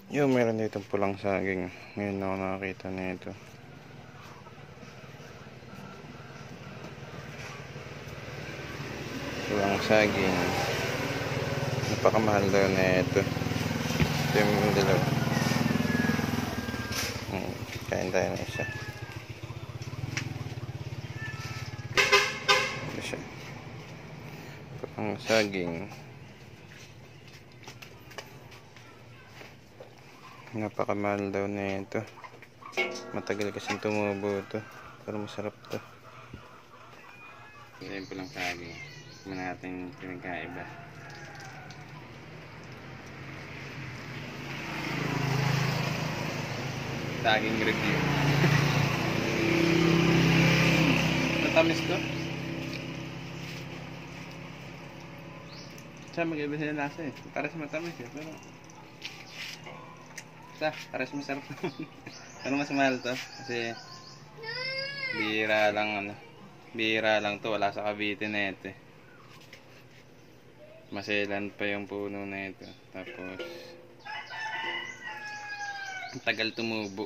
Yung meron dito pulang saging. Ngayon ako nakakita nito. Pulang saging. Napakamahal daw na ito. Ito yung dalawa. Kain tayo na isa. Ito siya. Pulang saging. Napakamahal daw na ito. Matagal kasing tumubo ito. Pero masarap to. Ito yung pulang saging. Tignan natin pinagkaiba. Saging review. Matamis ko. Siya mag-iba sila lasa eh. Pares matamis eh. Pero pares masarap naman. Pero mas mahal to. Kasi bihira lang to. Wala sa Cavite na ito eh. Maselan pa yung puno na ito. Tapos tagal tumubo.